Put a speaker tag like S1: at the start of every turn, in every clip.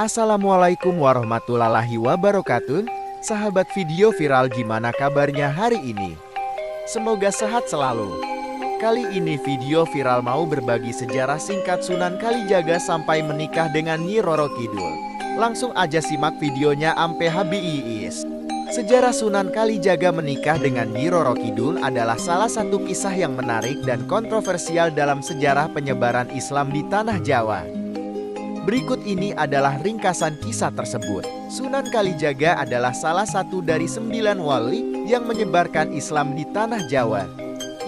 S1: Assalamualaikum warahmatullahi wabarakatuh. Sahabat video viral, gimana kabarnya hari ini? Semoga sehat selalu. Kali ini video viral mau berbagi sejarah singkat Sunan Kalijaga sampai menikah dengan Nyi Roro Kidul. Langsung aja simak videonya ampe habis. Sejarah Sunan Kalijaga menikah dengan Nyi Roro Kidul adalah salah satu kisah yang menarik dan kontroversial dalam sejarah penyebaran Islam di tanah Jawa. Berikut ini adalah ringkasan kisah tersebut. Sunan Kalijaga adalah salah satu dari 9 wali yang menyebarkan Islam di tanah Jawa.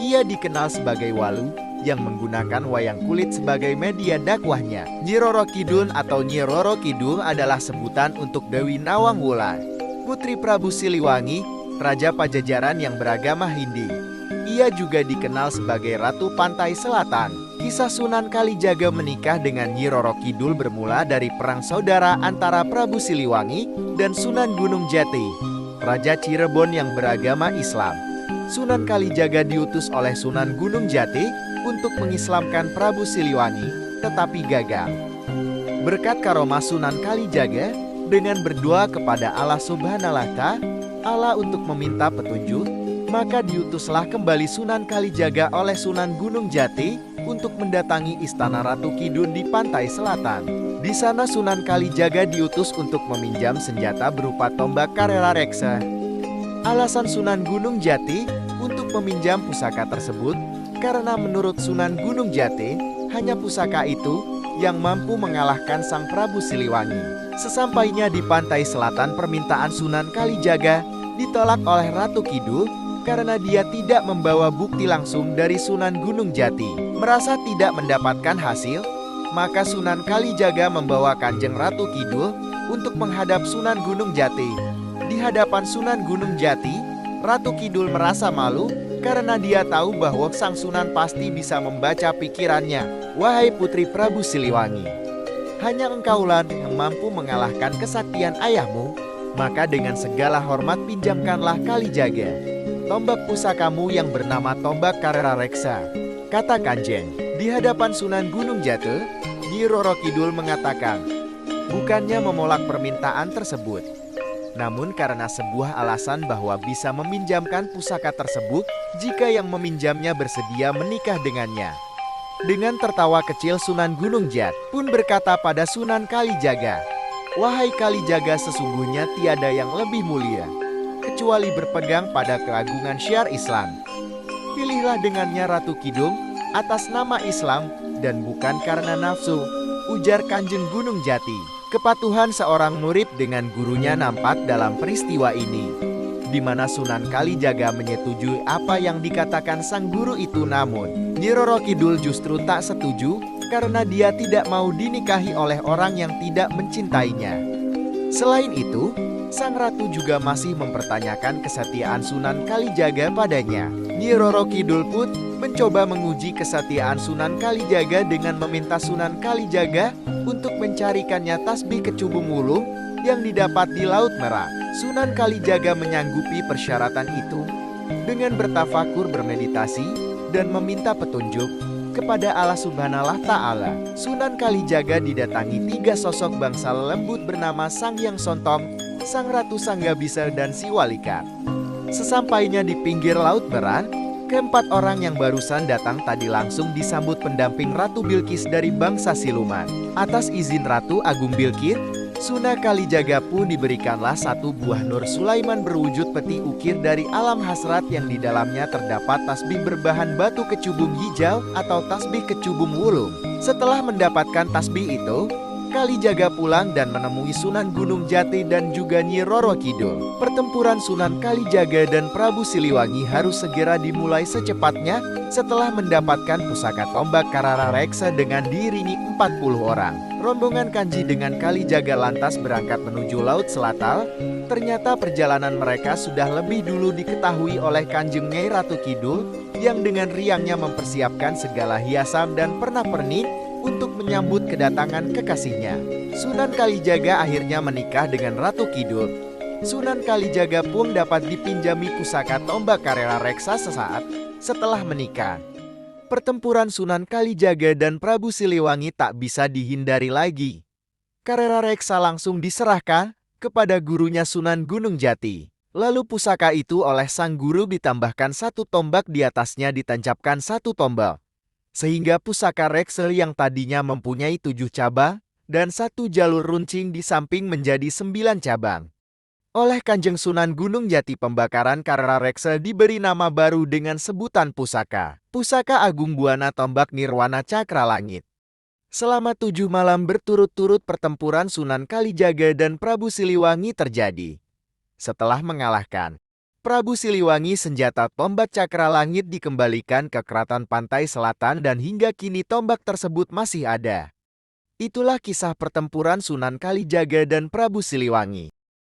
S1: Ia dikenal sebagai wali yang menggunakan wayang kulit sebagai media dakwahnya. Nyi Roro Kidul atau Nyi Roro Kidul adalah sebutan untuk Dewi Nawang Wulan, putri Prabu Siliwangi, Raja Pajajaran yang beragama Hindu. Ia juga dikenal sebagai Ratu Pantai Selatan. Kisah Sunan Kalijaga menikah dengan Nyi Roro Kidul bermula dari perang saudara antara Prabu Siliwangi dan Sunan Gunung Jati, Raja Cirebon yang beragama Islam. Sunan Kalijaga diutus oleh Sunan Gunung Jati untuk mengislamkan Prabu Siliwangi, tetapi gagal. Berkat karomah Sunan Kalijaga, dengan berdoa kepada Allah Subhanahu wa Ta'ala untuk meminta petunjuk, maka diutuslah kembali Sunan Kalijaga oleh Sunan Gunung Jati untuk mendatangi istana Ratu Kidul di pantai selatan. Di sana Sunan Kalijaga diutus untuk meminjam senjata berupa tombak Karela Reksa. Alasan Sunan Gunung Jati untuk meminjam pusaka tersebut karena menurut Sunan Gunung Jati hanya pusaka itu yang mampu mengalahkan Sang Prabu Siliwangi. Sesampainya di pantai selatan, permintaan Sunan Kalijaga ditolak oleh Ratu Kidul karena dia tidak membawa bukti langsung dari Sunan Gunung Jati. Merasa tidak mendapatkan hasil, maka Sunan Kalijaga membawa Kanjeng Ratu Kidul untuk menghadap Sunan Gunung Jati. Di hadapan Sunan Gunung Jati, Ratu Kidul merasa malu karena dia tahu bahwa Sang Sunan pasti bisa membaca pikirannya. Wahai putri Prabu Siliwangi, hanya engkaulah yang mampu mengalahkan kesaktian ayahmu, maka dengan segala hormat pinjamkanlah Kalijaga tombak pusakamu yang bernama tombak Karela Reksa, kata Kanjeng. Di hadapan Sunan Gunung Jati, Nyi Roro Kidul mengatakan, bukannya menolak permintaan tersebut, namun karena sebuah alasan bahwa bisa meminjamkan pusaka tersebut jika yang meminjamnya bersedia menikah dengannya. Dengan tertawa kecil, Sunan Gunung Jati pun berkata pada Sunan Kalijaga, wahai Kalijaga, sesungguhnya tiada yang lebih mulia kecuali berpegang pada keagungan syiar Islam. Pilihlah dengannya Ratu Kidul atas nama Islam dan bukan karena nafsu, ujar Kanjeng Gunung Jati. Kepatuhan seorang murid dengan gurunya nampak dalam peristiwa ini, di mana Sunan Kalijaga menyetujui apa yang dikatakan sang guru itu. Namun Nyi Roro Kidul justru tak setuju karena dia tidak mau dinikahi oleh orang yang tidak mencintainya. Selain itu, sang ratu juga masih mempertanyakan kesetiaan Sunan Kalijaga padanya. Nyi Roro Kidul pun mencoba menguji kesetiaan Sunan Kalijaga dengan meminta Sunan Kalijaga untuk mencarikannya tasbih kecubung wulung yang didapat di Laut Merah. Sunan Kalijaga menyanggupi persyaratan itu dengan bertafakur, bermeditasi, dan meminta petunjuk kepada Allah Subhanahu wa Ta'ala. Sunan Kalijaga didatangi 3 sosok bangsa lembut bernama Sang Hyang Sontong, Sang Ratu Sanggabisa, dan Siwalika. Sesampainya di pinggir Laut Merah, keempat orang yang barusan datang tadi langsung disambut pendamping Ratu Bilqis dari bangsa siluman. Atas izin Ratu Agung Bilqis, Sunan Kalijaga pun diberikanlah satu buah Nur Sulaiman berwujud peti ukir dari alam hasrat yang di dalamnya terdapat tasbih berbahan batu kecubung hijau atau tasbih kecubung wulung. Setelah mendapatkan tasbih itu, Kalijaga pulang dan menemui Sunan Gunung Jati dan juga Nyi Roro Kidul. Pertempuran Sunan Kalijaga dan Prabu Siliwangi harus segera dimulai secepatnya setelah mendapatkan pusaka tombak Karela Reksa dengan diiringi 40 orang. Rombongan Kanji dengan Kalijaga lantas berangkat menuju Laut Selatan. Ternyata perjalanan mereka sudah lebih dulu diketahui oleh Kanjeng Nyai Ratu Kidul yang dengan riangnya mempersiapkan segala hiasan dan pernak-pernik untuk menyambut kedatangan kekasihnya. Sunan Kalijaga akhirnya menikah dengan Ratu Kidul. Sunan Kalijaga pun dapat dipinjami pusaka tombak Karela Reksa sesaat setelah menikah. Pertempuran Sunan Kalijaga dan Prabu Siliwangi tak bisa dihindari lagi. Karera reksa langsung diserahkan kepada gurunya Sunan Gunung Jati. Lalu pusaka itu oleh sang guru ditambahkan satu tombak, di atasnya ditancapkan satu tombal. Sehingga pusaka Reksel yang tadinya mempunyai 7 cabang dan satu jalur runcing di samping menjadi 9 cabang. Oleh Kanjeng Sunan Gunung Jati, pembakaran Karera Reksel diberi nama baru dengan sebutan pusaka Agung Buana Tombak Nirwana Cakra Langit. Selama 7 malam berturut-turut pertempuran Sunan Kalijaga dan Prabu Siliwangi terjadi. Setelah mengalahkan Prabu Siliwangi, senjata tombak Cakra Langit dikembalikan ke Keraton Pantai Selatan dan hingga kini tombak tersebut masih ada. Itulah kisah pertempuran Sunan Kalijaga dan Prabu Siliwangi.